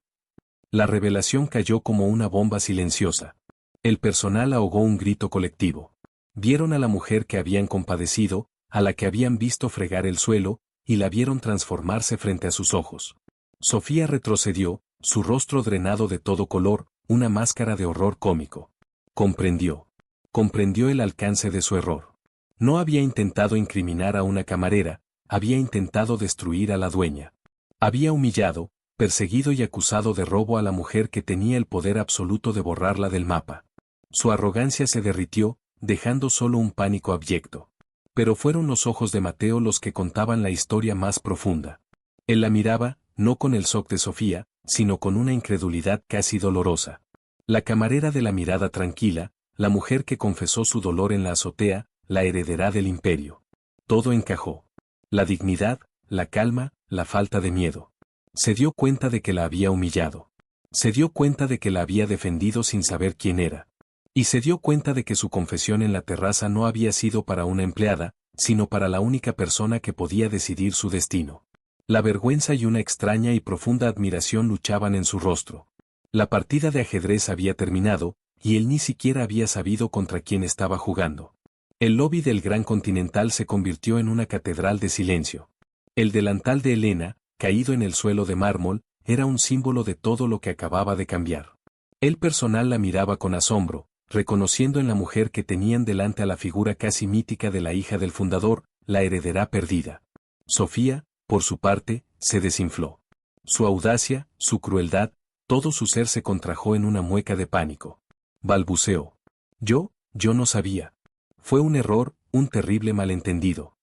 La revelación cayó como una bomba silenciosa. El personal ahogó un grito colectivo. Vieron a la mujer que habían compadecido, a la que habían visto fregar el suelo, y la vieron transformarse frente a sus ojos. Sofía retrocedió, su rostro drenado de todo color, una máscara de horror cómico. Comprendió. Comprendió el alcance de su error. No había intentado incriminar a una camarera, había intentado destruir a la dueña. Había humillado, perseguido y acusado de robo a la mujer que tenía el poder absoluto de borrarla del mapa. Su arrogancia se derritió, dejando solo un pánico abyecto. Pero fueron los ojos de Mateo los que contaban la historia más profunda. Él la miraba, no con el shock de Sofía, sino con una incredulidad casi dolorosa. La camarera de la mirada tranquila, la mujer que confesó su dolor en la azotea, la heredera del imperio. Todo encajó. La dignidad, la calma, la falta de miedo. Se dio cuenta de que la había humillado. Se dio cuenta de que la había defendido sin saber quién era. Y se dio cuenta de que su confesión en la terraza no había sido para una empleada, sino para la única persona que podía decidir su destino. La vergüenza y una extraña y profunda admiración luchaban en su rostro. La partida de ajedrez había terminado, y él ni siquiera había sabido contra quién estaba jugando. El lobby del Gran Continental se convirtió en una catedral de silencio. El delantal de Elena, caído en el suelo de mármol, era un símbolo de todo lo que acababa de cambiar. El personal la miraba con asombro, reconociendo en la mujer que tenían delante a la figura casi mítica de la hija del fundador, la heredera perdida. Sofía, por su parte, se desinfló. Su audacia, su crueldad, todo su ser se contrajo en una mueca de pánico. Balbuceó. Yo no sabía. Fue un error, un terrible malentendido.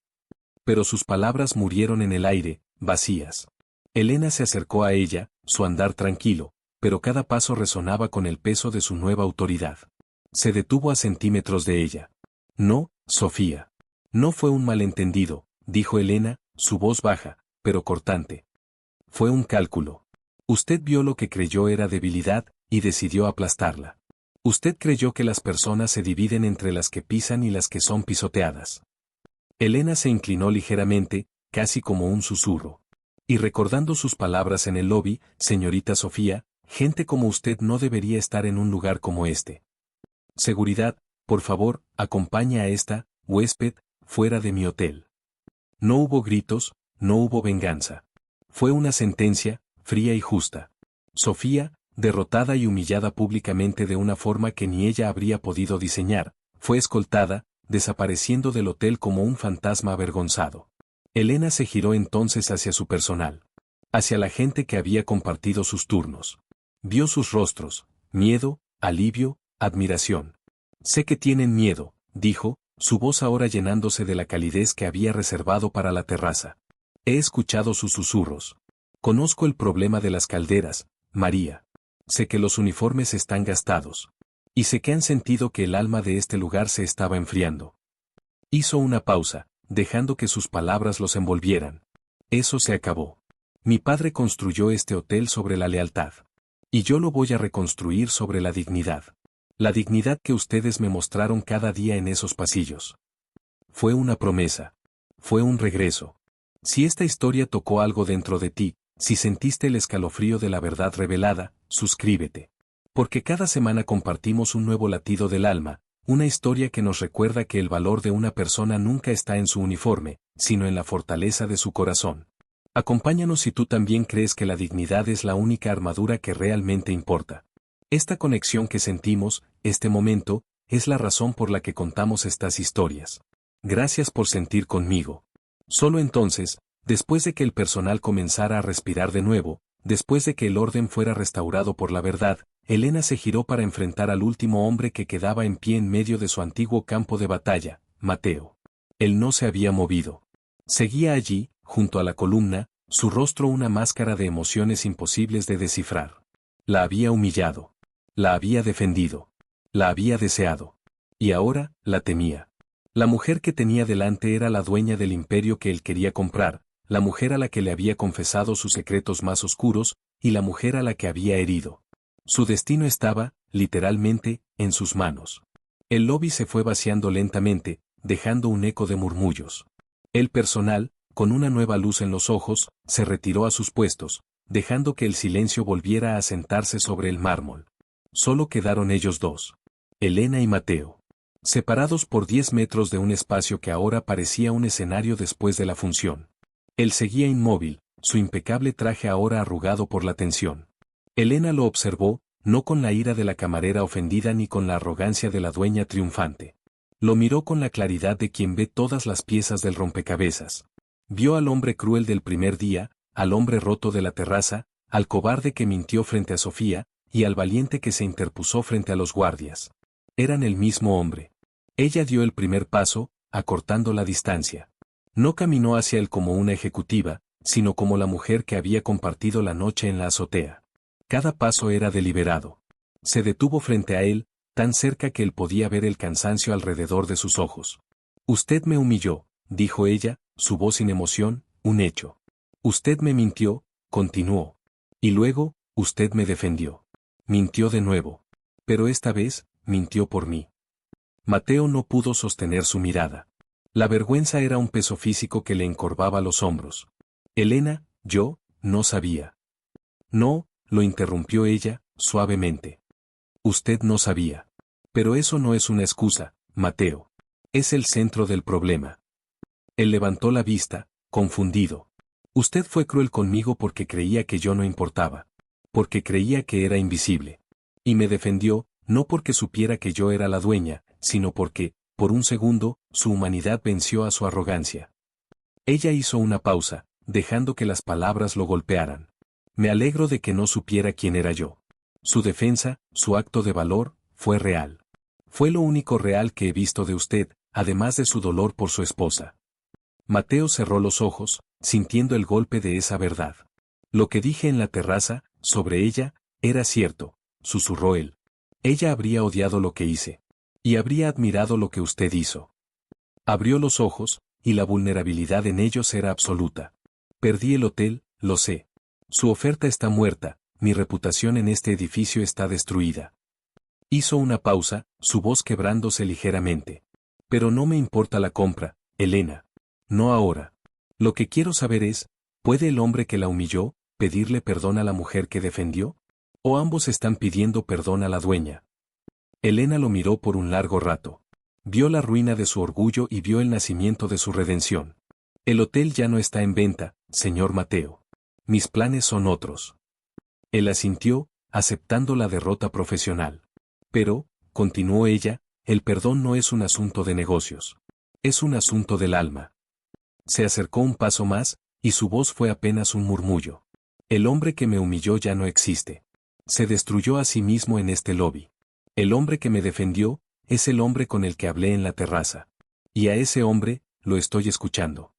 Pero sus palabras murieron en el aire, vacías. Elena se acercó a ella, su andar tranquilo, pero cada paso resonaba con el peso de su nueva autoridad. Se detuvo a centímetros de ella. No, Sofía. No fue un malentendido, dijo Elena, su voz baja, pero cortante. Fue un cálculo. Usted vio lo que creyó era debilidad, y decidió aplastarla. Usted creyó que las personas se dividen entre las que pisan y las que son pisoteadas. Elena se inclinó ligeramente, casi como un susurro. Y recordando sus palabras en el lobby, señorita Sofía, gente como usted no debería estar en un lugar como este. Seguridad, por favor, acompaña a esta huésped fuera de mi hotel. No hubo gritos, no hubo venganza. Fue una sentencia, fría y justa. Sofía, derrotada y humillada públicamente de una forma que ni ella habría podido diseñar, fue escoltada, desapareciendo del hotel como un fantasma avergonzado. Elena se giró entonces hacia su personal. Hacia la gente que había compartido sus turnos. Vio sus rostros, miedo, alivio, admiración. Sé que tienen miedo, dijo, su voz ahora llenándose de la calidez que había reservado para la terraza. He escuchado sus susurros. Conozco el problema de las calderas, María. Sé que los uniformes están gastados. Y sé que han sentido que el alma de este lugar se estaba enfriando. Hizo una pausa, dejando que sus palabras los envolvieran. Eso se acabó. Mi padre construyó este hotel sobre la lealtad. Y yo lo voy a reconstruir sobre la dignidad. La dignidad que ustedes me mostraron cada día en esos pasillos. Fue una promesa. Fue un regreso. Si esta historia tocó algo dentro de ti, si sentiste el escalofrío de la verdad revelada, suscríbete. Porque cada semana compartimos un nuevo latido del alma, una historia que nos recuerda que el valor de una persona nunca está en su uniforme, sino en la fortaleza de su corazón. Acompáñanos si tú también crees que la dignidad es la única armadura que realmente importa. Esta conexión que sentimos, este momento, es la razón por la que contamos estas historias. Gracias por sentir conmigo. Solo entonces, después de que el personal comenzara a respirar de nuevo, después de que el orden fuera restaurado por la verdad, Elena se giró para enfrentar al último hombre que quedaba en pie en medio de su antiguo campo de batalla, Mateo. Él no se había movido. Seguía allí, junto a la columna, su rostro una máscara de emociones imposibles de descifrar. La había humillado. La había defendido. La había deseado. Y ahora, la temía. La mujer que tenía delante era la dueña del imperio que él quería comprar, la mujer a la que le había confesado sus secretos más oscuros, y la mujer a la que había herido. Su destino estaba, literalmente, en sus manos. El lobby se fue vaciando lentamente, dejando un eco de murmullos. El personal, con una nueva luz en los ojos, se retiró a sus puestos, dejando que el silencio volviera a sentarse sobre el mármol. Solo quedaron ellos dos. Elena y Mateo. Separados por 10 metros de un espacio que ahora parecía un escenario después de la función. Él seguía inmóvil, su impecable traje ahora arrugado por la tensión. Elena lo observó, no con la ira de la camarera ofendida ni con la arrogancia de la dueña triunfante. Lo miró con la claridad de quien ve todas las piezas del rompecabezas. Vio al hombre cruel del primer día, al hombre roto de la terraza, al cobarde que mintió frente a Sofía, y al valiente que se interpuso frente a los guardias. Eran el mismo hombre. Ella dio el primer paso, acortando la distancia. No caminó hacia él como una ejecutiva, sino como la mujer que había compartido la noche en la azotea. Cada paso era deliberado. Se detuvo frente a él, tan cerca que él podía ver el cansancio alrededor de sus ojos. Usted me humilló, dijo ella, su voz sin emoción, un hecho. Usted me mintió, continuó. Y luego, usted me defendió. Mintió de nuevo. Pero esta vez, mintió por mí. Mateo no pudo sostener su mirada. La vergüenza era un peso físico que le encorvaba los hombros. Elena, yo, no sabía. No, lo interrumpió ella, suavemente. Usted no sabía. Pero eso no es una excusa, Mateo. Es el centro del problema. Él levantó la vista, confundido. Usted fue cruel conmigo porque creía que yo no importaba. Porque creía que era invisible. Y me defendió, no porque supiera que yo era la dueña, sino porque, por un segundo, su humanidad venció a su arrogancia. Ella hizo una pausa, dejando que las palabras lo golpearan. Me alegro de que no supiera quién era yo. Su defensa, su acto de valor, fue real. Fue lo único real que he visto de usted, además de su dolor por su esposa. Mateo cerró los ojos, sintiendo el golpe de esa verdad. Lo que dije en la terraza, sobre ella, era cierto, susurró él. Ella habría odiado lo que hice. Y habría admirado lo que usted hizo. Abrió los ojos, y la vulnerabilidad en ellos era absoluta. Perdí el hotel, lo sé. Su oferta está muerta, mi reputación en este edificio está destruida. Hizo una pausa, su voz quebrándose ligeramente. Pero no me importa la compra, Elena. No ahora. Lo que quiero saber es, ¿puede el hombre que la humilló, pedirle perdón a la mujer que defendió? ¿O ambos están pidiendo perdón a la dueña? Elena lo miró por un largo rato. Vio la ruina de su orgullo y vio el nacimiento de su redención. El hotel ya no está en venta, señor Mateo. Mis planes son otros. Él asintió, aceptando la derrota profesional. Pero, continuó ella, el perdón no es un asunto de negocios. Es un asunto del alma. Se acercó un paso más, y su voz fue apenas un murmullo. El hombre que me humilló ya no existe. Se destruyó a sí mismo en este lobby. El hombre que me defendió, es el hombre con el que hablé en la terraza. Y a ese hombre, lo estoy escuchando.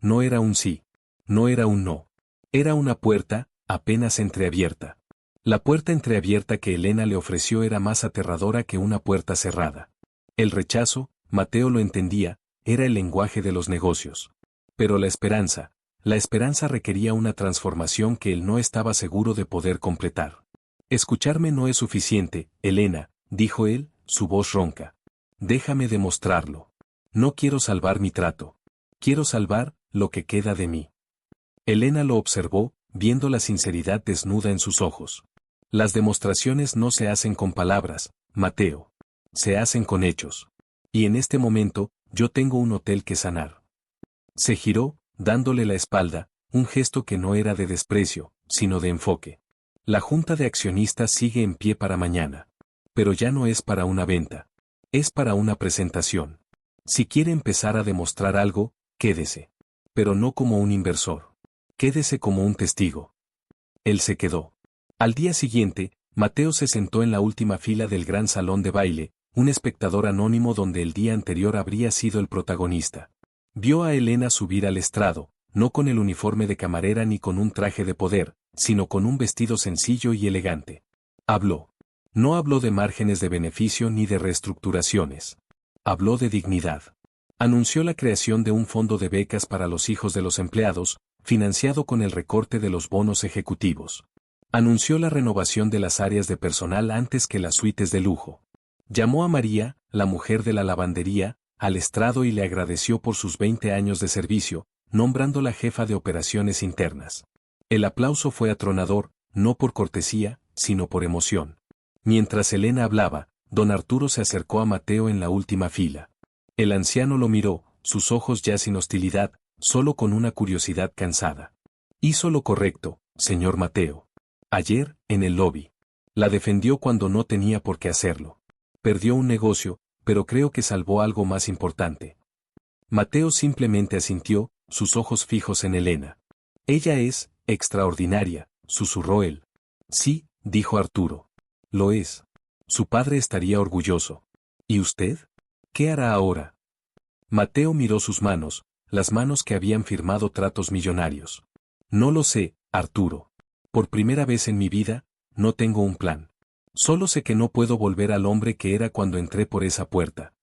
No era un sí. No era un no. Era una puerta, apenas entreabierta. La puerta entreabierta que Elena le ofreció era más aterradora que una puerta cerrada. El rechazo, Mateo lo entendía, era el lenguaje de los negocios. Pero la esperanza requería una transformación que él no estaba seguro de poder completar. Escucharme no es suficiente, Elena, dijo él, su voz ronca. Déjame demostrarlo. No quiero salvar mi trato. Quiero salvar lo que queda de mí. Elena lo observó, viendo la sinceridad desnuda en sus ojos. Las demostraciones no se hacen con palabras, Mateo. Se hacen con hechos. Y en este momento, yo tengo un hotel que sanar. Se giró, dándole la espalda, un gesto que no era de desprecio, sino de enfoque. La junta de accionistas sigue en pie para mañana. Pero ya no es para una venta. Es para una presentación. Si quiere empezar a demostrar algo, quédese. Pero no como un inversor. Quédese como un testigo. Él se quedó. Al día siguiente, Mateo se sentó en la última fila del gran salón de baile, un espectador anónimo donde el día anterior habría sido el protagonista. Vio a Elena subir al estrado, no con el uniforme de camarera ni con un traje de poder, sino con un vestido sencillo y elegante. Habló. No habló de márgenes de beneficio ni de reestructuraciones. Habló de dignidad. Anunció la creación de un fondo de becas para los hijos de los empleados, financiado con el recorte de los bonos ejecutivos. Anunció la renovación de las áreas de personal antes que las suites de lujo. Llamó a María, la mujer de la lavandería, al estrado y le agradeció por sus 20 años de servicio, nombrándola jefa de operaciones internas. El aplauso fue atronador, no por cortesía, sino por emoción. Mientras Elena hablaba, don Arturo se acercó a Mateo en la última fila. El anciano lo miró, sus ojos ya sin hostilidad, solo con una curiosidad cansada. Hizo lo correcto, señor Mateo. Ayer, en el lobby. La defendió cuando no tenía por qué hacerlo. Perdió un negocio, pero creo que salvó algo más importante. Mateo simplemente asintió, sus ojos fijos en Elena. Ella es extraordinaria, susurró él. Sí, dijo Arturo. Lo es. Su padre estaría orgulloso. ¿Y usted? ¿Qué hará ahora? Mateo miró sus manos, las manos que habían firmado tratos millonarios. No lo sé, Arturo. Por primera vez en mi vida, no tengo un plan. Solo sé que no puedo volver al hombre que era cuando entré por esa puerta.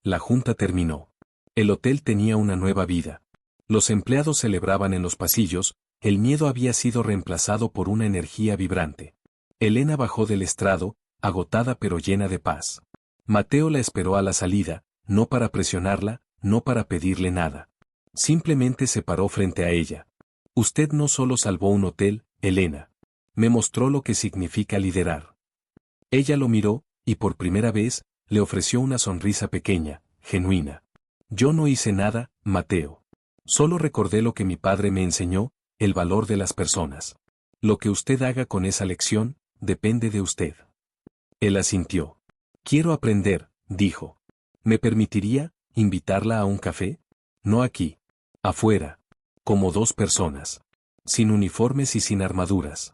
La junta terminó. El hotel tenía una nueva vida. Los empleados celebraban en los pasillos, el miedo había sido reemplazado por una energía vibrante. Elena bajó del estrado, agotada pero llena de paz. Mateo la esperó a la salida, no para presionarla, no para pedirle nada. Simplemente se paró frente a ella. Usted no solo salvó un hotel, Elena. Me mostró lo que significa liderar. Ella lo miró, y por primera vez, le ofreció una sonrisa pequeña, genuina. Yo no hice nada, Mateo. Solo recordé lo que mi padre me enseñó, el valor de las personas. Lo que usted haga con esa lección, depende de usted. Él asintió. Quiero aprender, dijo. ¿Me permitiría invitarla a un café? No aquí. Afuera. Como dos personas. Sin uniformes y sin armaduras.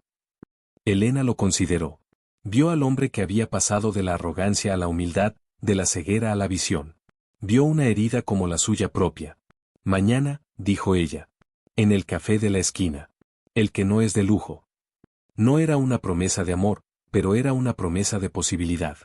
Elena lo consideró. Vio al hombre que había pasado de la arrogancia a la humildad, de la ceguera a la visión. Vio una herida como la suya propia. Mañana, dijo ella. En el café de la esquina. El que no es de lujo. No era una promesa de amor, pero era una promesa de posibilidad.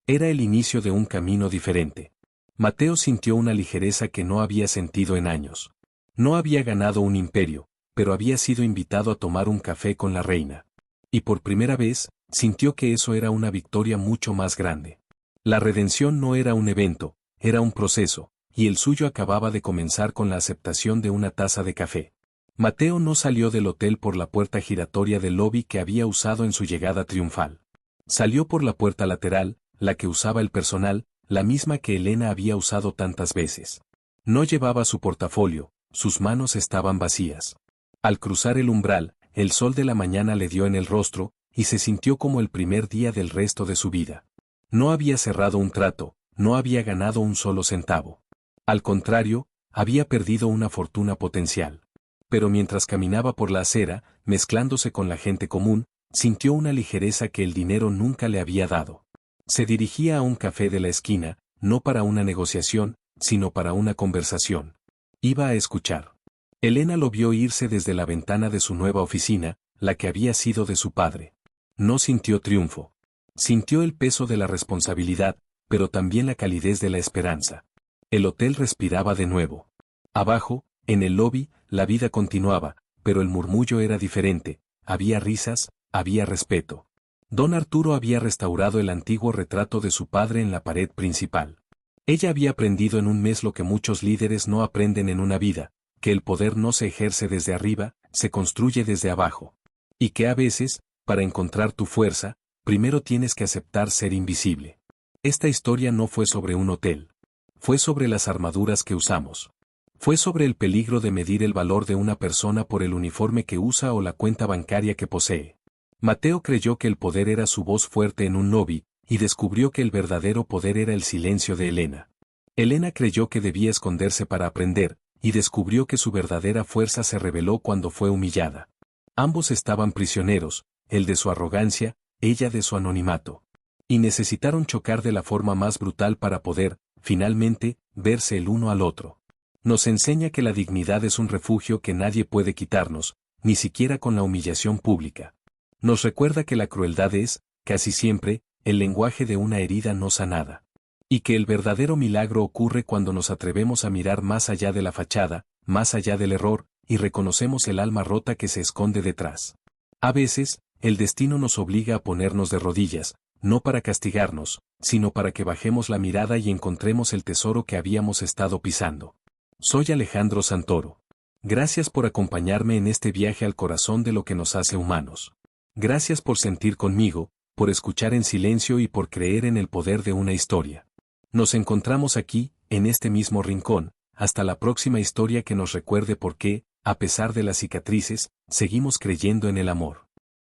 Era el inicio de un camino diferente. Mateo sintió una ligereza que no había sentido en años. No había ganado un imperio, pero había sido invitado a tomar un café con la reina. Y por primera vez, sintió que eso era una victoria mucho más grande. La redención no era un evento, era un proceso, y el suyo acababa de comenzar con la aceptación de una taza de café. Mateo no salió del hotel por la puerta giratoria del lobby que había usado en su llegada triunfal. Salió por la puerta lateral, la que usaba el personal, la misma que Elena había usado tantas veces. No llevaba su portafolio, sus manos estaban vacías. Al cruzar el umbral, el sol de la mañana le dio en el rostro, y se sintió como el primer día del resto de su vida. No había cerrado un trato, no había ganado un solo centavo. Al contrario, había perdido una fortuna potencial. Pero mientras caminaba por la acera, mezclándose con la gente común, sintió una ligereza que el dinero nunca le había dado. Se dirigía a un café de la esquina, no para una negociación, sino para una conversación. Iba a escuchar. Elena lo vio irse desde la ventana de su nueva oficina, la que había sido de su padre. No sintió triunfo. Sintió el peso de la responsabilidad, pero también la calidez de la esperanza. El hotel respiraba de nuevo. Abajo, en el lobby, la vida continuaba, pero el murmullo era diferente, había risas, había respeto. Don Arturo había restaurado el antiguo retrato de su padre en la pared principal. Ella había aprendido en un mes lo que muchos líderes no aprenden en una vida, que el poder no se ejerce desde arriba, se construye desde abajo. Y que a veces, para encontrar tu fuerza, primero tienes que aceptar ser invisible. Esta historia no fue sobre un hotel. Fue sobre las armaduras que usamos. Fue sobre el peligro de medir el valor de una persona por el uniforme que usa o la cuenta bancaria que posee. Mateo creyó que el poder era su voz fuerte en un lobby, y descubrió que el verdadero poder era el silencio de Elena. Elena creyó que debía esconderse para aprender, y descubrió que su verdadera fuerza se reveló cuando fue humillada. Ambos estaban prisioneros, él de su arrogancia, ella de su anonimato. Y necesitaron chocar de la forma más brutal para poder, finalmente, verse el uno al otro. Nos enseña que la dignidad es un refugio que nadie puede quitarnos, ni siquiera con la humillación pública. Nos recuerda que la crueldad es, casi siempre, el lenguaje de una herida no sanada. Y que el verdadero milagro ocurre cuando nos atrevemos a mirar más allá de la fachada, más allá del error, y reconocemos el alma rota que se esconde detrás. A veces, el destino nos obliga a ponernos de rodillas, no para castigarnos, sino para que bajemos la mirada y encontremos el tesoro que habíamos estado pisando. Soy Alejandro Santoro. Gracias por acompañarme en este viaje al corazón de lo que nos hace humanos. Gracias por sentir conmigo, por escuchar en silencio y por creer en el poder de una historia. Nos encontramos aquí, en este mismo rincón, hasta la próxima historia que nos recuerde por qué, a pesar de las cicatrices, seguimos creyendo en el amor.